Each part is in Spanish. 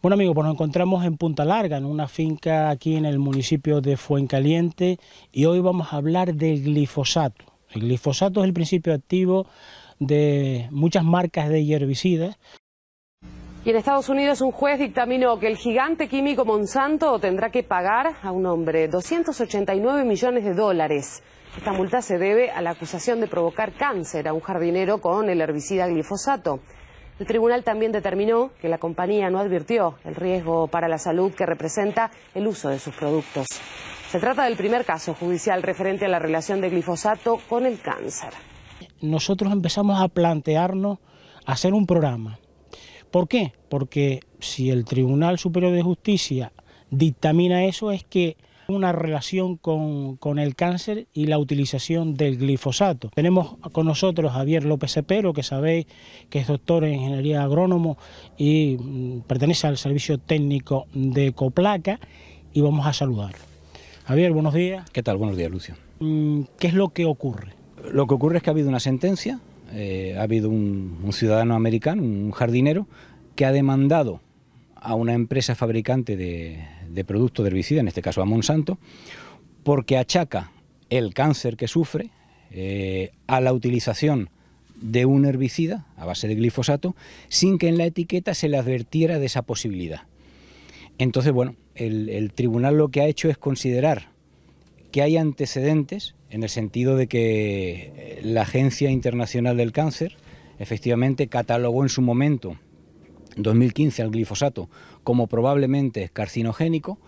Bueno amigos, pues nos encontramos en Punta Larga, en una finca aquí en el municipio de Fuencaliente, y hoy vamos a hablar del glifosato. El glifosato es el principio activo de muchas marcas de herbicidas. Y en Estados Unidos un juez dictaminó que el gigante químico Monsanto tendrá que pagar a un hombre 289 millones de dólares. Esta multa se debe a la acusación de provocar cáncer a un jardinero con el herbicida glifosato. El tribunal también determinó que la compañía no advirtió el riesgo para la salud que representa el uso de sus productos. Se trata del primer caso judicial referente a la relación de glifosato con el cáncer. Nosotros empezamos a plantearnos hacer un programa. ¿Por qué? Porque si el Tribunal Superior de Justicia dictamina eso, es que una relación con el cáncer y la utilización del glifosato. Tenemos con nosotros a Javier López Cepero, que sabéis que es doctor en Ingeniería Agrónomo y pertenece al Servicio Técnico de Coplaca, y vamos a saludarlo. Javier, buenos días. ¿Qué tal? Buenos días, Lucio. ¿Qué es lo que ocurre? Lo que ocurre es que ha habido una sentencia, ha habido un ciudadano americano, un jardinero, que ha demandado a una empresa fabricante de productos de herbicida, en este caso a Monsanto, porque achaca el cáncer que sufre a la utilización de un herbicida a base de glifosato, sin que en la etiqueta se le advirtiera de esa posibilidad. Entonces, bueno, el tribunal lo que ha hecho es considerar que hay antecedentes, en el sentido de que la Agencia Internacional del Cáncer efectivamente catalogó en su momento, en 2015, al glifosato como probablemente carcinogénico.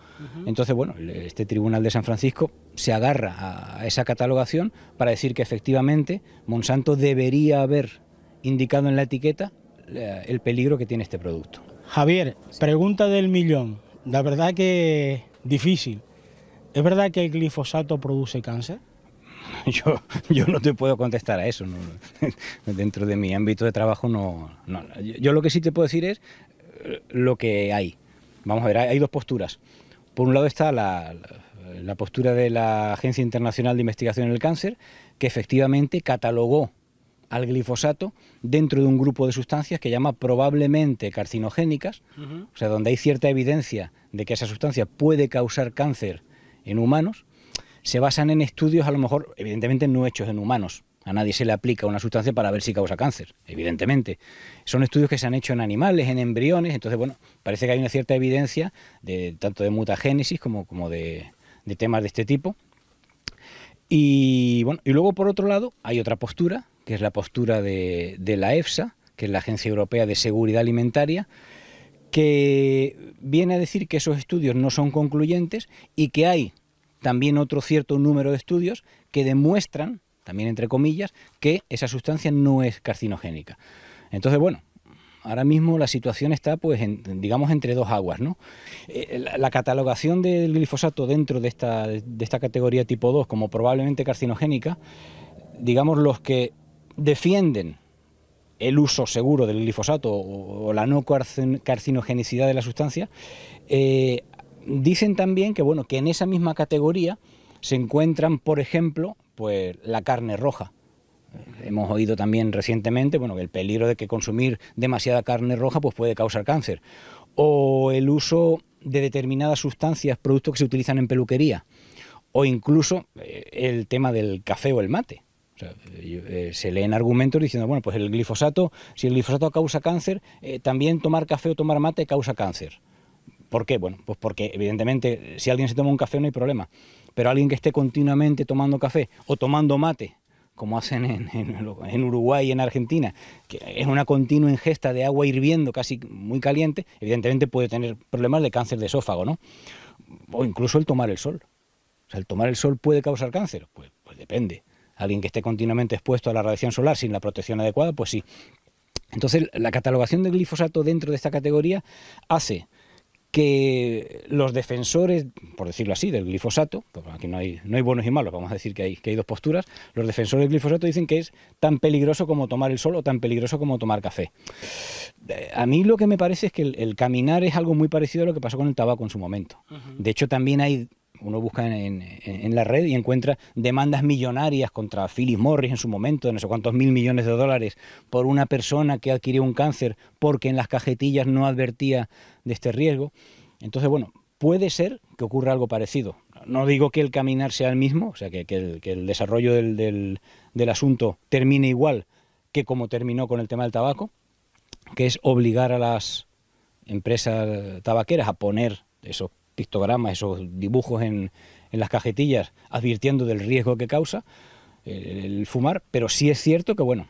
Entonces, bueno, este Tribunal de San Francisco se agarra a esa catalogación para decir que efectivamente Monsanto debería haber indicado en la etiqueta el peligro que tiene este producto. Javier, pregunta del millón, la verdad que difícil. ¿Es verdad que el glifosato produce cáncer? Yo no te puedo contestar a eso, no. Dentro de mi ámbito de trabajo no. Yo lo que sí te puedo decir es lo que hay. Vamos a ver, hay dos posturas. Por un lado está la postura de la Agencia Internacional de Investigación en el Cáncer, que efectivamente catalogó al glifosato dentro de un grupo de sustancias que llama probablemente carcinogénicas, o sea, donde hay cierta evidencia de que esa sustancia puede causar cáncer en humanos. Se basan en estudios, a lo mejor, evidentemente no hechos en humanos. A nadie se le aplica una sustancia para ver si causa cáncer, evidentemente. Son estudios que se han hecho en animales, en embriones. Entonces, bueno, parece que hay una cierta evidencia tanto de mutagénesis como de temas de este tipo. Y bueno, y luego por otro lado hay otra postura, que es la postura de la EFSA, que es la Agencia Europea de Seguridad Alimentaria, que viene a decir que esos estudios no son concluyentes y que hay también otro cierto número de estudios que demuestran, también entre comillas, que esa sustancia no es carcinogénica. Entonces, bueno, ahora mismo la situación está, pues, digamos, entre dos aguas, ¿no? La catalogación del glifosato dentro de esta categoría tipo 2 como probablemente carcinogénica, digamos, los que defienden el uso seguro del glifosato o la no carcinogenicidad de la sustancia, dicen también que, bueno, que en esa misma categoría se encuentran, por ejemplo, pues la carne roja. Hemos oído también recientemente, bueno, el peligro de que consumir demasiada carne roja pues puede causar cáncer, o el uso de determinadas sustancias, productos que se utilizan en peluquería, o incluso el tema del café o el mate. O sea, se leen argumentos diciendo, bueno, pues el glifosato, si el glifosato causa cáncer, también tomar café o tomar mate causa cáncer. ¿Por qué? Bueno, pues porque evidentemente si alguien se toma un café no hay problema, pero alguien que esté continuamente tomando café o tomando mate, como hacen en Uruguay y en Argentina, que es una continua ingesta de agua hirviendo, casi muy caliente, evidentemente puede tener problemas de cáncer de esófago, ¿no? O incluso el tomar el sol. O sea, ¿el tomar el sol puede causar cáncer? Pues depende. Alguien que esté continuamente expuesto a la radiación solar sin la protección adecuada, pues sí. Entonces, la catalogación del glifosato dentro de esta categoría hace que los defensores, por decirlo así, del glifosato, porque aquí no hay buenos y malos, vamos a decir que hay dos posturas, los defensores del glifosato dicen que es tan peligroso como tomar el sol o tan peligroso como tomar café. A mí lo que me parece es que el caminar es algo muy parecido a lo que pasó con el tabaco en su momento. De hecho, también hay uno busca en la red y encuentra demandas millonarias contra Philip Morris en su momento, de no sé cuántos mil millones de dólares, por una persona que adquirió un cáncer porque en las cajetillas no advertía de este riesgo. Entonces, bueno, puede ser que ocurra algo parecido. No digo que el caminar sea el mismo, o sea, que el desarrollo del asunto termine igual que como terminó con el tema del tabaco, que es obligar a las empresas tabaqueras a poner esos pictogramas, esos dibujos en las cajetillas, advirtiendo del riesgo que causa el fumar, pero sí es cierto que, bueno,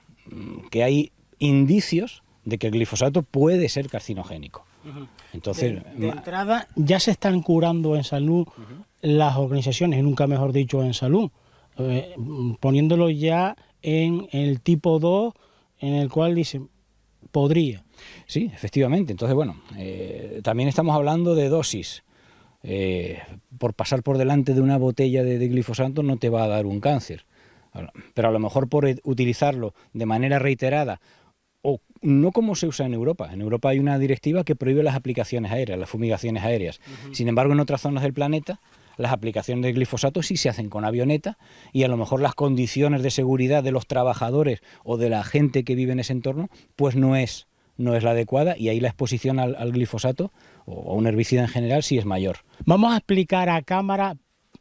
que hay indicios de que el glifosato puede ser carcinogénico. Entonces, de entrada, ya se están curando en salud las organizaciones, y nunca mejor dicho en salud, poniéndolo ya en el tipo 2, en el cual dicen, podría. Sí, efectivamente. Entonces, bueno, también estamos hablando de dosis. Por pasar por delante de una botella de glifosato no te va a dar un cáncer, pero a lo mejor por utilizarlo de manera reiterada, o no como se usa en Europa. En Europa hay una directiva que prohíbe las aplicaciones aéreas, las fumigaciones aéreas. Sin embargo, en otras zonas del planeta, las aplicaciones de glifosato sí se hacen con avioneta, y a lo mejor las condiciones de seguridad de los trabajadores o de la gente que vive en ese entorno, pues no es la adecuada, y ahí la exposición al glifosato o a un herbicida en general sí es mayor. Vamos a explicar a cámara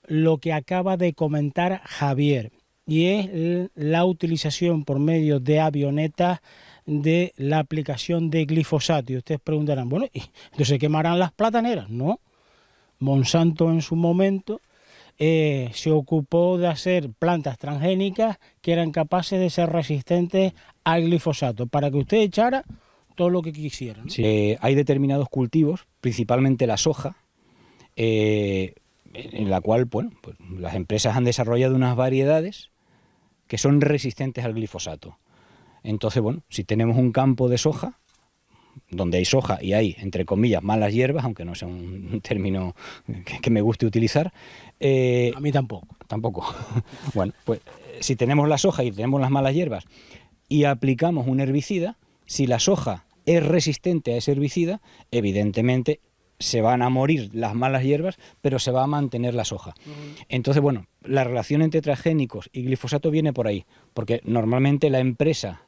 lo que acaba de comentar Javier, y es la utilización por medio de avionetas de la aplicación de glifosato. Y ustedes preguntarán, bueno, ¿y entonces quemarán las plataneras? No. Monsanto en su momento se ocupó de hacer plantas transgénicas que eran capaces de ser resistentes al glifosato, para que usted echara todo lo que quisiera, ¿no? Sí, hay determinados cultivos, principalmente la soja, en la cual, bueno, pues las empresas han desarrollado unas variedades que son resistentes al glifosato. Entonces, bueno, si tenemos un campo de soja, donde hay soja y hay, entre comillas, malas hierbas, aunque no sea un término que me guste utilizar. A mí tampoco. Tampoco. Bueno, pues si tenemos la soja y tenemos las malas hierbas y aplicamos un herbicida, si la soja es resistente a ese herbicida, evidentemente se van a morir las malas hierbas, pero se va a mantener la soja. Entonces, bueno, la relación entre transgénicos y glifosato viene por ahí, porque normalmente la empresa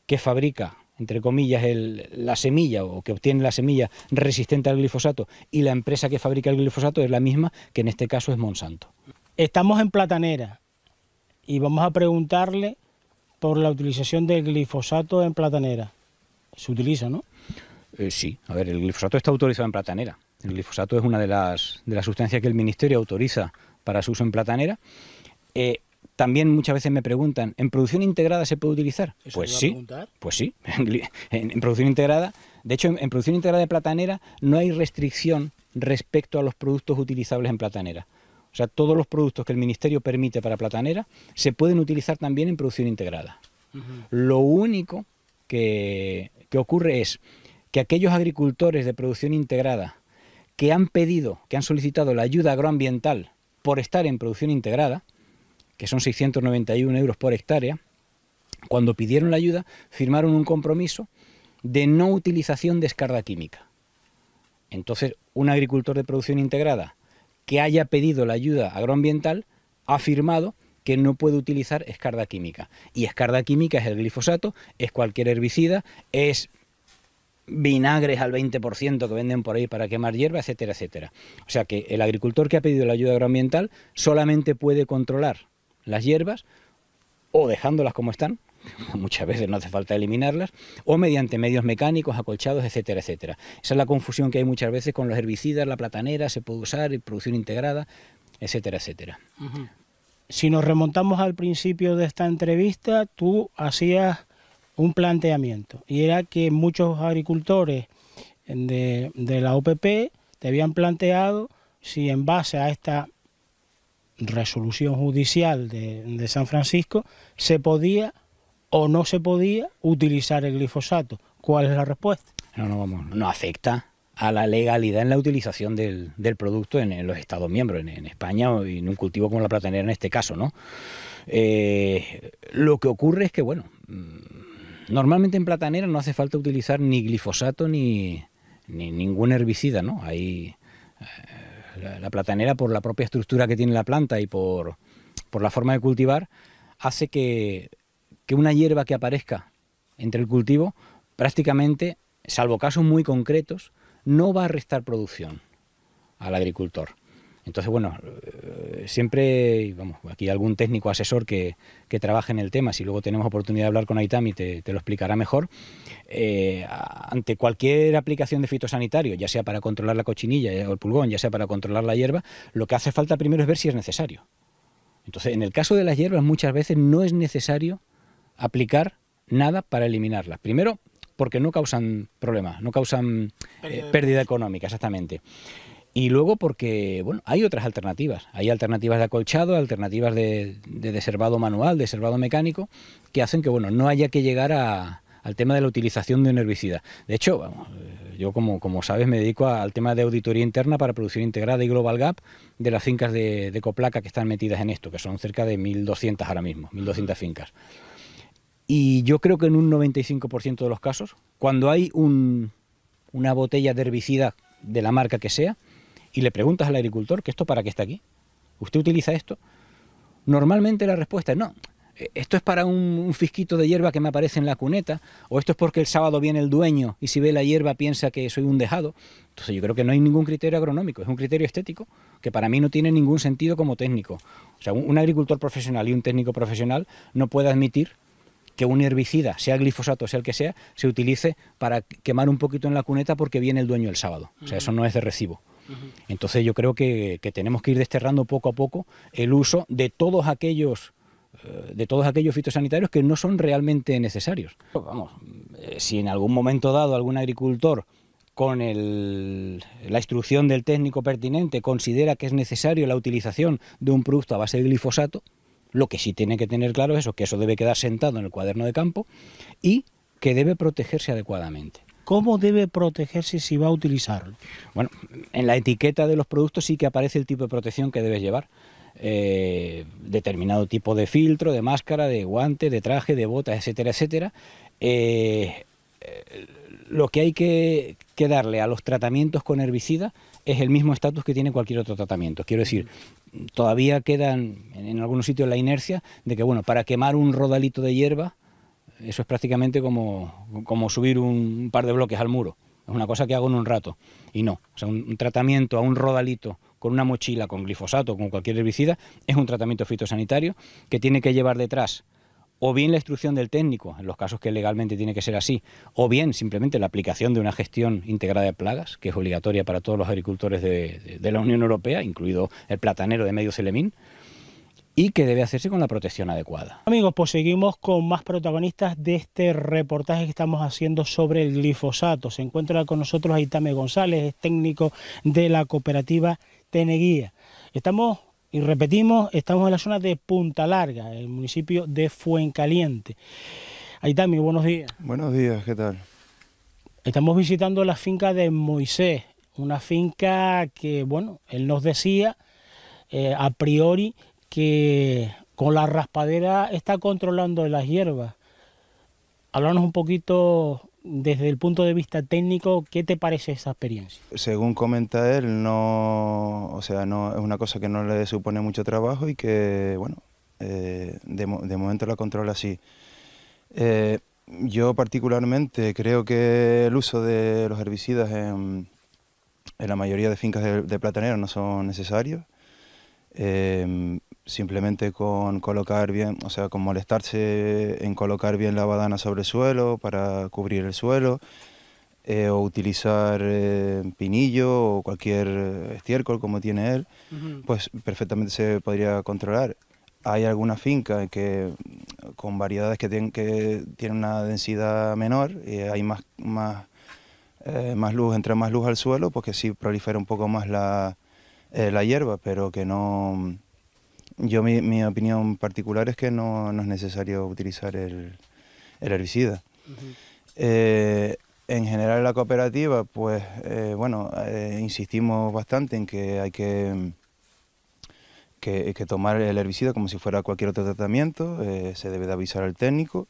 que fabrica, entre comillas, la semilla, o que obtiene la semilla resistente al glifosato, y la empresa que fabrica el glifosato es la misma, que en este caso es Monsanto. Estamos en Platanera y vamos a preguntarle por la utilización del glifosato en Platanera. Se utiliza, ¿no? Sí, a ver, el glifosato está autorizado en platanera. El glifosato es una de las sustancias que el Ministerio autoriza para su uso en platanera. También muchas veces me preguntan, ¿en producción integrada se puede utilizar? Pues sí, pues sí. En producción integrada, de hecho, en producción integrada de platanera no hay restricción respecto a los productos utilizables en platanera. O sea, todos los productos que el Ministerio permite para platanera se pueden utilizar también en producción integrada. Lo único que ocurre es que aquellos agricultores de producción integrada que han solicitado la ayuda agroambiental por estar en producción integrada, que son 691 euros por hectárea, cuando pidieron la ayuda firmaron un compromiso de no utilización de escarda química. Entonces, un agricultor de producción integrada que haya pedido la ayuda agroambiental ha firmado que no puede utilizar escarda química. Y escarda química es el glifosato, es cualquier herbicida, es vinagres al 20% que venden por ahí para quemar hierba, etcétera, etcétera. O sea que el agricultor que ha pedido la ayuda agroambiental solamente puede controlar las hierbas, o dejándolas como están, muchas veces no hace falta eliminarlas, o mediante medios mecánicos, acolchados, etcétera, etcétera. Esa es la confusión que hay muchas veces con los herbicidas. La platanera se puede usar en producción integrada, etcétera, etcétera. Si nos remontamos al principio de esta entrevista, tú hacías un planteamiento, y era que muchos agricultores de la OPP te habían planteado si en base a esta resolución judicial de San Francisco se podía o no se podía utilizar el glifosato. ¿Cuál es la respuesta? No afecta a la legalidad en la utilización del producto en los Estados miembros, en España, y en un cultivo como la platanera en este caso, ¿no? Lo que ocurre es que, bueno, normalmente en platanera no hace falta utilizar ni glifosato ni ningún herbicida, ¿no? La platanera, por la propia estructura que tiene la planta y por la forma de cultivar, hace que una hierba que aparezca entre el cultivo prácticamente, salvo casos muy concretos, no va a restar producción al agricultor. Entonces, bueno, siempre, vamos, aquí hay algún técnico asesor que trabaje en el tema, si luego tenemos oportunidad de hablar con Aitami te lo explicará mejor. Ante cualquier aplicación de fitosanitario, ya sea para controlar la cochinilla o el pulgón, ya sea para controlar la hierba, lo que hace falta primero es ver si es necesario. Entonces, en el caso de las hierbas, muchas veces no es necesario aplicar nada para eliminarlas. Primero, porque no causan problemas, no causan pérdida económica, exactamente. Y luego porque, bueno, hay otras alternativas. Hay alternativas de acolchado, alternativas de desherbado manual, desherbado mecánico, que hacen que, bueno, no haya que llegar al tema de la utilización de un herbicida. De hecho, vamos, yo como sabes me dedico al tema de auditoría interna para producción integrada y Global Gap de las fincas de Coplaca que están metidas en esto, que son cerca de 1.200 ahora mismo, 1.200 fincas. Y yo creo que en un 95% de los casos, cuando hay una botella de herbicida de la marca que sea, y le preguntas al agricultor que esto para qué está aquí, ¿usted utiliza esto? Normalmente la respuesta es no, esto es para un fisquito de hierba que me aparece en la cuneta, o esto es porque el sábado viene el dueño y si ve la hierba piensa que soy un dejado. Entonces yo creo que no hay ningún criterio agronómico, es un criterio estético que para mí no tiene ningún sentido como técnico. O sea, un agricultor profesional y un técnico profesional no puede admitir que un herbicida, sea glifosato o sea el que sea, se utilice para quemar un poquito en la cuneta porque viene el dueño el sábado. O sea, eso no es de recibo. Entonces yo creo que tenemos que ir desterrando poco a poco el uso de todos aquellos fitosanitarios que no son realmente necesarios. Vamos, si en algún momento dado algún agricultor con la instrucción del técnico pertinente considera que es necesario la utilización de un producto a base de glifosato, lo que sí tiene que tener claro es que eso debe quedar sentado en el cuaderno de campo y que debe protegerse adecuadamente. ¿Cómo debe protegerse si va a utilizarlo? Bueno, en la etiqueta de los productos sí que aparece el tipo de protección que debes llevar. Determinado tipo de filtro, de máscara, de guante, de traje, de botas, etcétera, etcétera. Lo que hay que darle a los tratamientos con herbicida es el mismo estatus que tiene cualquier otro tratamiento. Quiero decir, todavía quedan en algunos sitios la inercia de que, bueno, para quemar un rodalito de hierba, eso es prácticamente como subir un par de bloques al muro. Es una cosa que hago en un rato. Y no, o sea, un tratamiento a un rodalito con una mochila, con glifosato, con cualquier herbicida, es un tratamiento fitosanitario que tiene que llevar detrás o bien la instrucción del técnico, en los casos que legalmente tiene que ser así, o bien simplemente la aplicación de una gestión integrada de plagas, que es obligatoria para todos los agricultores de la Unión Europea, incluido el platanero de medio Celemín, y que debe hacerse con la protección adecuada. Amigos, pues seguimos con más protagonistas de este reportaje que estamos haciendo sobre el glifosato. Se encuentra con nosotros Aitami González, es técnico de la cooperativa Teneguía. Estamos, y repetimos, estamos en la zona de Punta Larga, el municipio de Fuencaliente. Aitami, buenos días. Buenos días, ¿qué tal? Estamos visitando la finca de Moisés, una finca que, bueno, él nos decía a priori que con la raspadera está controlando las hierbas. Háblanos un poquito desde el punto de vista técnico, ¿qué te parece esa experiencia? Según comenta él, no es una cosa que no le supone mucho trabajo y que, bueno, de momento la controla así. Yo particularmente creo que el uso de los herbicidas en la mayoría de fincas de plataneros no son necesarios. Simplemente con colocar bien, o sea, con molestarse en colocar bien la badana sobre el suelo para cubrir el suelo, o utilizar pinillo o cualquier estiércol como tiene él, pues perfectamente se podría controlar. Hay algunas fincas que con variedades que tienen una densidad menor y hay más luz, entra más luz al suelo, pues que sí prolifera un poco más la hierba, pero que no. Mi opinión particular es que no es necesario utilizar el herbicida. En general en la cooperativa, pues insistimos bastante en que hay que tomar el herbicida como si fuera cualquier otro tratamiento, se debe de avisar al técnico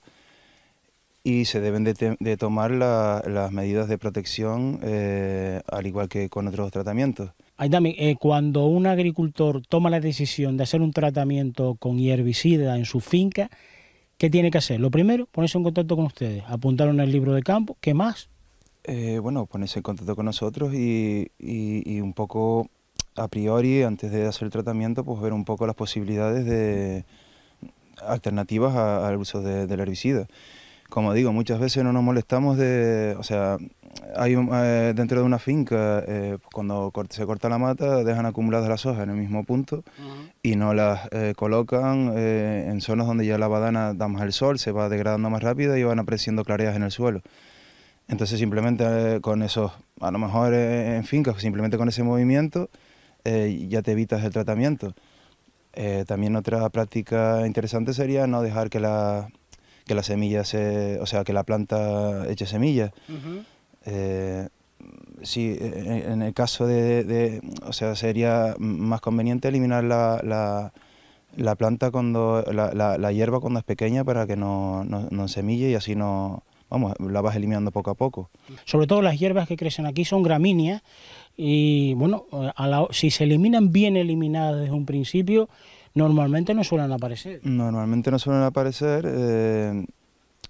y se deben de tomar las medidas de protección al igual que con otros tratamientos. Aitami, cuando un agricultor toma la decisión de hacer un tratamiento con herbicida en su finca, ¿qué tiene que hacer? Lo primero, ponerse en contacto con ustedes, apuntarlo en el libro de campo. ¿Qué más? Bueno, ponerse en contacto con nosotros y un poco a priori, antes de hacer el tratamiento, pues ver un poco las posibilidades de alternativas al uso del herbicida. Como digo, muchas veces no nos molestamos o sea, hay dentro de una finca, cuando se corta la mata, dejan acumuladas las hojas en el mismo punto y no las colocan en zonas donde ya la badana da más el sol, se va degradando más rápido y van apareciendo clareas en el suelo. Entonces simplemente con esos, a lo mejor en fincas, simplemente con ese movimiento ya te evitas el tratamiento. También otra práctica interesante sería no dejar que la semilla o sea, que la planta eche semillas. Sí, en el caso o sea, sería más conveniente eliminar la planta cuando, la hierba cuando es pequeña para que no semille y así no, vamos, la vas eliminando poco a poco. Sobre todo las hierbas que crecen aquí son gramíneas y bueno, si se eliminan bien eliminadas desde un principio, normalmente no suelen aparecer. Normalmente no suelen aparecer.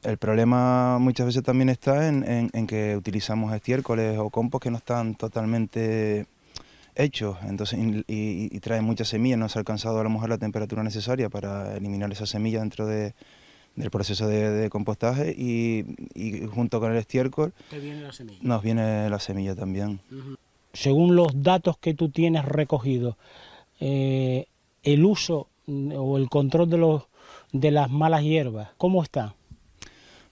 El problema muchas veces también está en que utilizamos estiércoles o compost que no están totalmente hechos, entonces y traen muchas semillas, no se ha alcanzado a lo mejor la temperatura necesaria para eliminar esas semillas dentro del proceso de compostaje y junto con el estiércol nos viene la semilla también. Según los datos que tú tienes recogidos, el uso o el control de las malas hierbas, ¿cómo está?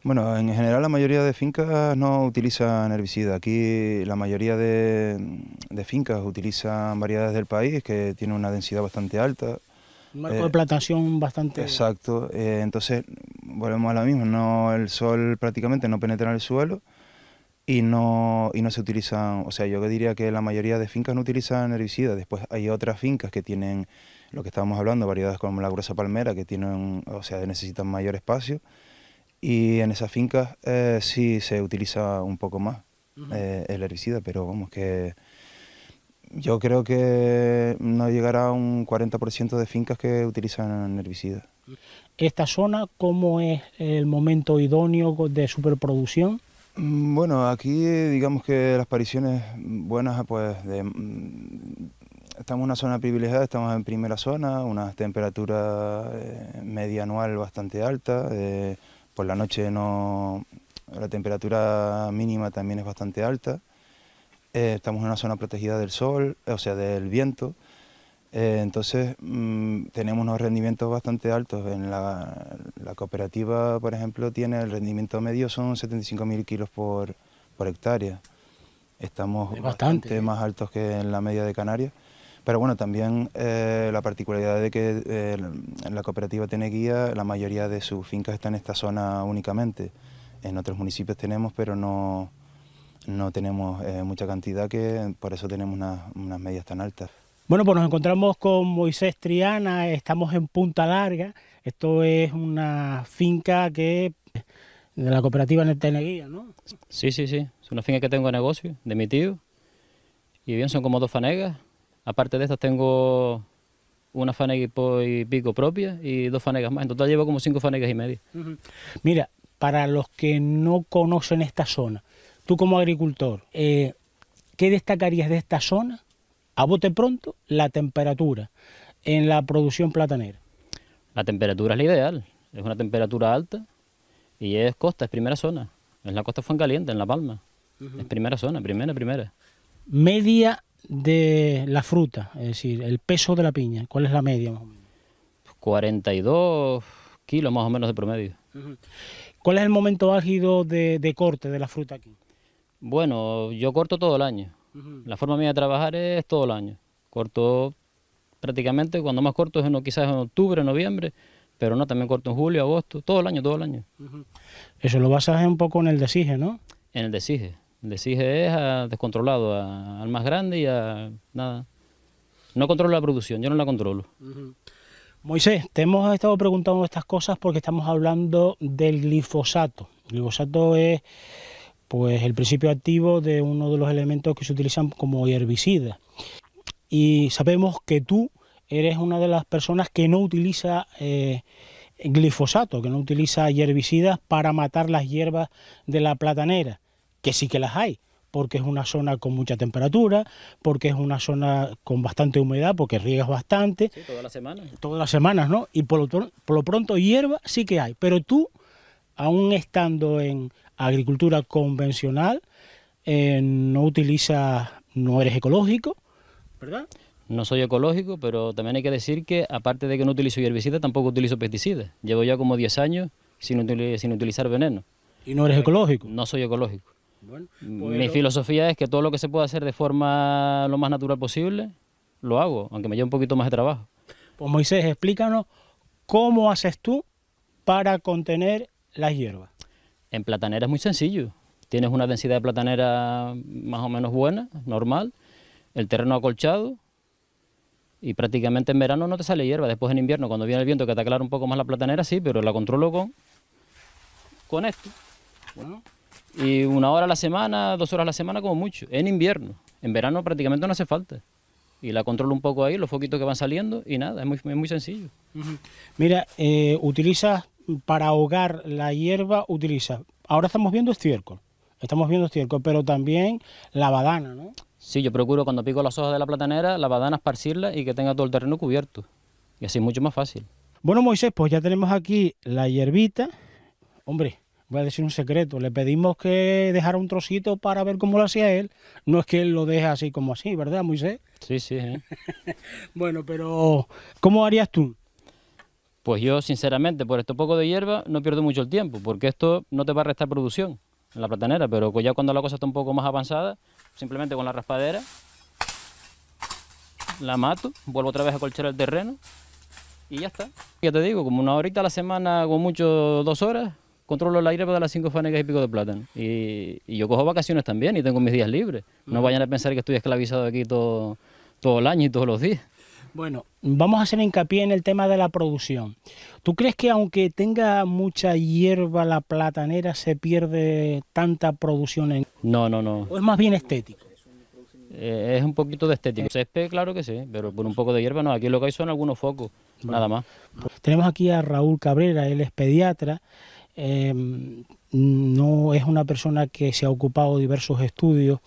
Bueno, en general la mayoría de fincas no utilizan herbicida. Aquí la mayoría de fincas utilizan variedades del país que tienen una densidad bastante alta. Un marco de plantación bastante... Exacto, entonces volvemos a lo mismo, el sol prácticamente no penetra en el suelo y no se utilizan, o sea, yo diría que la mayoría de fincas no utilizan herbicida. Después hay otras fincas que tienen, lo que estábamos hablando, variedades como la gruesa palmera que tienen, o sea, necesitan mayor espacio. Y en esas fincas sí se utiliza un poco más el herbicida, pero vamos, que yo creo que no llegará a un 40% de fincas que utilizan herbicida. ¿Esta zona cómo es el momento idóneo de superproducción? Bueno, aquí digamos que las apariciones buenas, pues estamos en una zona privilegiada, estamos en primera zona, una temperatura media anual bastante alta. Por la noche la temperatura mínima también es bastante alta. Estamos en una zona protegida del sol, o sea, del viento. Entonces tenemos unos rendimientos bastante altos. En la cooperativa, por ejemplo, tiene el rendimiento medio son 75.000 kilos por hectárea. Estamos bastante más altos que en la media de Canarias. Pero bueno, también la particularidad de que la cooperativa Teneguía, la mayoría de sus fincas están en esta zona únicamente. En otros municipios tenemos, pero no tenemos mucha cantidad, que por eso tenemos unas medias tan altas. Bueno, pues nos encontramos con Moisés Triana, estamos en Punta Larga. Esto es una finca de la cooperativa Teneguía, ¿no? Sí, es una finca que tengo de negocio, de mi tío. Y bien, son como 2 fanegas. Aparte de estas tengo una fanega y pico propia y 2 fanegas más. En total llevo como 5 fanegas y media. Mira, para los que no conocen esta zona, tú como agricultor, ¿qué destacarías de esta zona? A bote pronto, la temperatura en la producción platanera. La temperatura es la ideal. Es una temperatura alta y es costa, es primera zona. Es la costa Fuencaliente, en La Palma. Es primera zona, primera. Media de la fruta, es decir, el peso de la piña, ¿cuál es la media más o menos? 42 kilos más o menos de promedio. ¿Cuál es el momento álgido de corte de la fruta aquí? Bueno, yo corto todo el año. La forma mía de trabajar es todo el año. Corto prácticamente, cuando más corto es quizás en octubre, noviembre, pero no, también corto en julio, agosto, todo el año. Eso lo basas un poco en el desige, ¿no? En el desige. El desige es descontrolado, al más grande y a nada. No controlo la producción, yo no la controlo. Moisés, te hemos estado preguntando estas cosas porque estamos hablando del glifosato. El glifosato es pues el principio activo de uno de los elementos que se utilizan como herbicida. y sabemos que tú eres una de las personas que no utiliza glifosato, que no utiliza herbicidas para matar las hierbas de la platanera, que sí que las hay, porque es una zona con mucha temperatura, porque es una zona con bastante humedad, porque riegas bastante. Sí, todas las semanas. Todas las semanas, ¿no? Y por lo pronto hierba sí que hay, pero tú, aún estando en agricultura convencional, no utilizas, no eres ecológico, ¿verdad? No soy ecológico, pero también hay que decir que, aparte de que no utilizo herbicidas, tampoco utilizo pesticidas. Llevo ya como 10 años sin utilizar veneno. ¿Y no eres ecológico? No soy ecológico. Bueno, Mi filosofía es que todo lo que se pueda hacer de forma lo más natural posible, lo hago, aunque me lleve un poquito más de trabajo. Pues Moisés, explícanos cómo haces tú para contener las hierbas. En platanera es muy sencillo. Tienes una densidad de platanera más o menos buena, normal, el terreno acolchado y prácticamente en verano no te sale hierba. Después en invierno, cuando viene el viento que te aclara un poco más la platanera, sí, pero la controlo con esto. Bueno, Y 1 hora a la semana, 2 horas a la semana como mucho, en invierno. En verano prácticamente no hace falta. Y la controlo un poco ahí, los foquitos que van saliendo y nada, es muy sencillo. mira, utilizas para ahogar la hierba, ahora estamos viendo estiércol, pero también la badana, ¿no? Sí, yo procuro cuando pico las hojas de la platanera, la badana esparcirla y que tenga todo el terreno cubierto. Y así es mucho más fácil. Bueno, Moisés, pues ya tenemos aquí la hierbita. Hombre, voy a decir un secreto, le pedimos que dejara un trocito para ver cómo lo hacía él. No es que él lo deje así como así, ¿verdad, Moisés? Sí, sí. Bueno, pero ¿cómo harías tú? Pues yo, sinceramente, por este poco de hierba no pierdo mucho el tiempo, porque esto no te va a restar producción en la platanera, pero ya cuando la cosa está un poco más avanzada, simplemente con la raspadera la mato, vuelvo otra vez a colchar el terreno y ya está. Ya te digo, como 1 horita a la semana, con mucho 2 horas, controlo la hierba de las 5 fanegas y pico de plátano. Y yo cojo vacaciones también y tengo mis días libres. No vayan a pensar que estoy esclavizado aquí todo el año y todos los días. Bueno, vamos a hacer hincapié en el tema de la producción. ¿Tú crees que aunque tenga mucha hierba la platanera se pierde tanta producción? No. ¿O es más bien estético? Es un poquito de estético. Césped, claro que sí, pero por un poco de hierba no. Aquí lo que hay son algunos focos, nada más. Tenemos aquí a Raúl Cabrera, él es pediatra. No es una persona que se ha ocupado de diversos estudios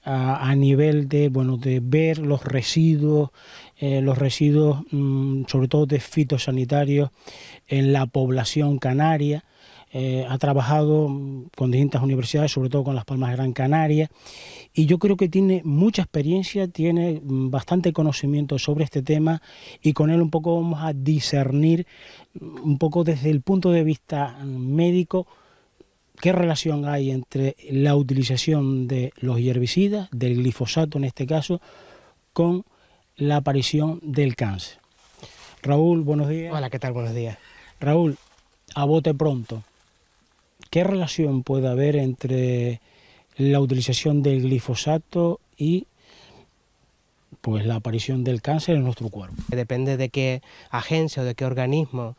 a nivel de ver los residuos sobre todo de fitosanitarios en la población canaria. Ha trabajado con distintas universidades, sobre todo con Las Palmas de Gran Canaria, y yo creo que tiene mucha experiencia, tiene bastante conocimiento sobre este tema, y con él un poco vamos a discernir un poco desde el punto de vista médico qué relación hay entre la utilización de los herbicidas, del glifosato en este caso, con la aparición del cáncer. Raúl, buenos días. Hola, ¿qué tal? Buenos días. Raúl, a bote pronto, ¿qué relación puede haber entre la utilización del glifosato y pues la aparición del cáncer en nuestro cuerpo? Depende de qué agencia o de qué organismo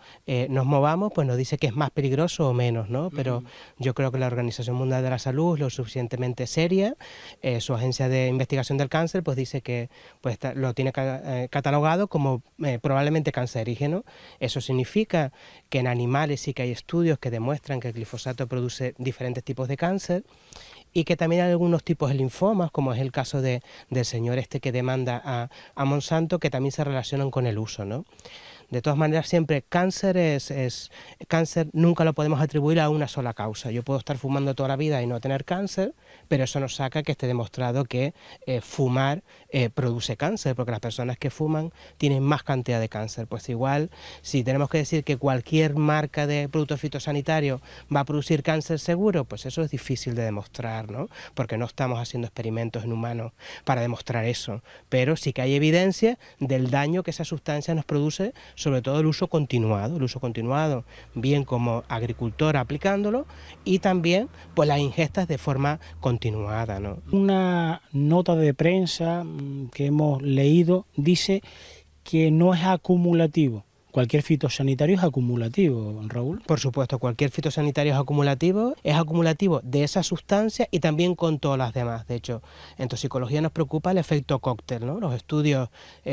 nos movamos, pues nos dice que es más peligroso o menos, ¿no? Pero yo creo que la Organización Mundial de la Salud es lo suficientemente seria. Su agencia de investigación del cáncer pues dice que pues, lo tiene catalogado como probablemente cancerígeno. Eso significa que en animales sí que hay estudios que demuestran que el glifosato produce diferentes tipos de cáncer, y que también hay algunos tipos de linfomas, como es el caso del señor este que demanda a Monsanto, que también se relacionan con el uso, ¿no? De todas maneras, siempre cáncer cáncer nunca lo podemos atribuir a una sola causa. Yo puedo estar fumando toda la vida y no tener cáncer, pero eso no saca que esté demostrado que fumar produce cáncer, porque las personas que fuman tienen más cantidad de cáncer. Pues igual, si tenemos que decir que cualquier marca de producto fitosanitario va a producir cáncer seguro, pues eso es difícil de demostrar, ¿no? Porque no estamos haciendo experimentos en humanos para demostrar eso. Pero sí que hay evidencia del daño que esa sustancia nos produce, sobre todo el uso continuado, bien como agricultor aplicándolo, y también pues las ingestas de forma continuada, ¿no? Una nota de prensa que hemos leído dice que no es acumulativo, cualquier fitosanitario es acumulativo, Raúl. Por supuesto, cualquier fitosanitario es acumulativo de esa sustancia y también con todas las demás. De hecho, en toxicología nos preocupa el efecto cóctel, ¿no? Los estudios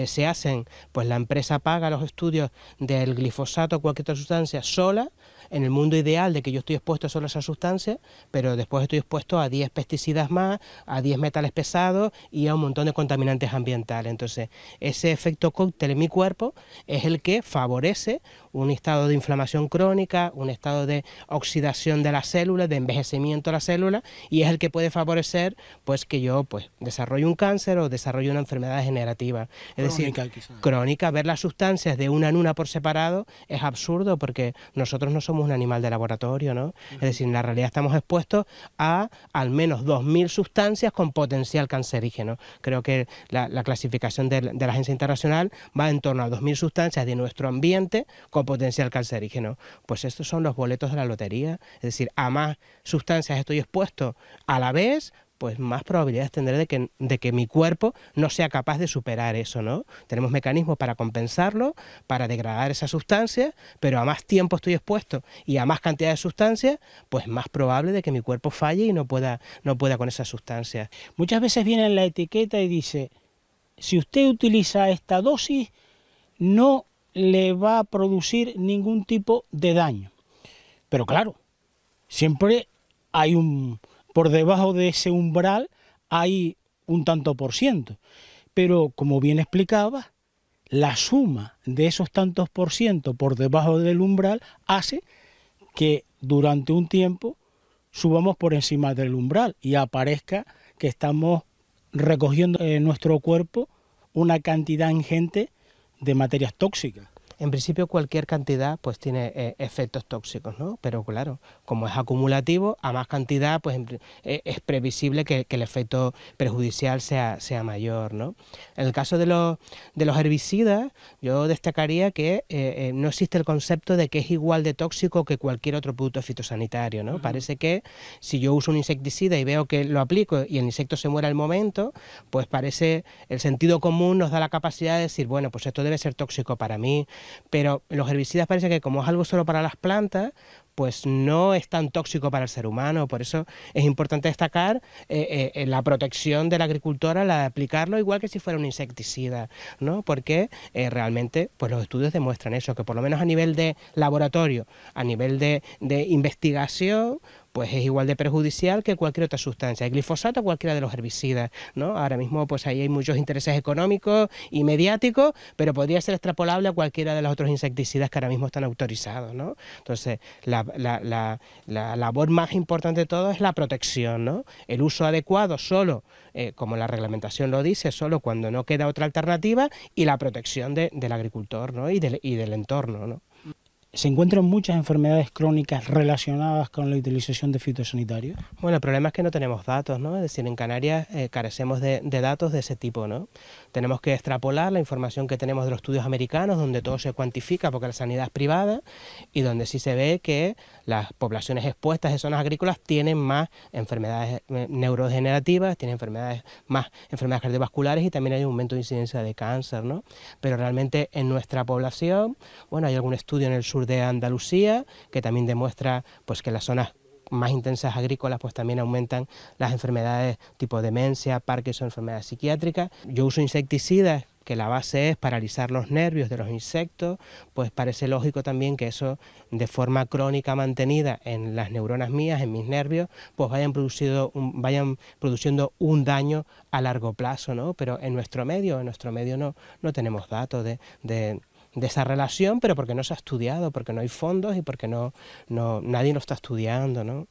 se hacen, pues la empresa paga los estudios del glifosato o cualquier otra sustancia sola, en el mundo ideal de que yo estoy expuesto solo a esa sustancia, pero después estoy expuesto a 10 pesticidas más, a 10 metales pesados y a un montón de contaminantes ambientales. Entonces, ese efecto cóctel en mi cuerpo es el que favorece un estado de inflamación crónica, un estado de oxidación de las células, de envejecimiento de las células, y es el que puede favorecer pues que yo pues desarrolle un cáncer o desarrolle una enfermedad degenerativa. Es Crónica, decir, quizás. crónica, ver las sustancias de una en una por separado es absurdo porque nosotros no somos un animal de laboratorio, ¿no? Es decir, en la realidad estamos expuestos a al menos 2000 sustancias con potencial cancerígeno. Creo que la clasificación de la Agencia Internacional va en torno a 2000 sustancias de nuestro ambiente con potencial cancerígeno. Pues estos son los boletos de la lotería. Es decir, a más sustancias estoy expuesto a la vez, pues más probabilidades tendré de que mi cuerpo no sea capaz de superar eso, ¿no? Tenemos mecanismos para compensarlo, para degradar esas sustancias, pero a más tiempo estoy expuesto y a más cantidad de sustancias, pues más probable de que mi cuerpo falle y no pueda con esas sustancias. Muchas veces viene en la etiqueta y dice, si usted utiliza esta dosis, no le va a producir ningún tipo de daño. Pero claro, siempre hay por debajo de ese umbral hay un tanto por ciento. Pero como bien explicaba, la suma de esos tantos por ciento por debajo del umbral hace que durante un tiempo subamos por encima del umbral y aparezca que estamos recogiendo en nuestro cuerpo una cantidad ingente de materias tóxicas. En principio cualquier cantidad pues tiene efectos tóxicos, ¿no? Pero claro, como es acumulativo, a más cantidad pues es previsible que el efecto perjudicial sea mayor, ¿no? En el caso de los herbicidas, yo destacaría que no existe el concepto de que es igual de tóxico que cualquier otro producto fitosanitario, ¿no? Parece que si yo uso un insecticida y veo que lo aplico y el insecto se muere al momento, pues parece, el sentido común nos da la capacidad de decir, bueno, pues esto debe ser tóxico para mí. Pero los herbicidas parece que como es algo solo para las plantas, pues no es tan tóxico para el ser humano. Por eso es importante destacar la protección del agricultor a la de aplicarlo igual que si fuera un insecticida, ¿no? Porque realmente pues los estudios demuestran eso, que por lo menos a nivel de laboratorio, a nivel de investigación, pues es igual de perjudicial que cualquier otra sustancia, el glifosato o cualquiera de los herbicidas, ¿no? Ahora mismo pues ahí hay muchos intereses económicos y mediáticos, pero podría ser extrapolable a cualquiera de los otros insecticidas que ahora mismo están autorizados, ¿no? Entonces, la labor más importante de todo es la protección, ¿no? El uso adecuado solo, como la reglamentación lo dice, solo cuando no queda otra alternativa, y la protección del agricultor, ¿no? y del entorno, ¿no? ¿Se encuentran muchas enfermedades crónicas relacionadas con la utilización de fitosanitarios? Bueno, el problema es que no tenemos datos, ¿no? Es decir, en Canarias carecemos de datos de ese tipo, ¿no? Tenemos que extrapolar la información que tenemos de los estudios americanos, donde todo se cuantifica porque la sanidad es privada y donde sí se ve que las poblaciones expuestas de zonas agrícolas tienen más enfermedades neurodegenerativas, tienen más enfermedades cardiovasculares y también hay un aumento de incidencia de cáncer, ¿no? Pero realmente en nuestra población, bueno, hay algún estudio en el sur de Andalucía que también demuestra pues que las zonas más intensas agrícolas pues también aumentan las enfermedades tipo demencia, Parkinson, enfermedades psiquiátricas. Yo uso insecticidas que la base es paralizar los nervios de los insectos, pues parece lógico también que eso de forma crónica mantenida en las neuronas mías, en mis nervios, pues vayan produciendo un daño a largo plazo, ¿no? Pero en nuestro medio no tenemos datos de esa relación, pero porque no se ha estudiado, porque no hay fondos y porque nadie lo está estudiando, ¿no?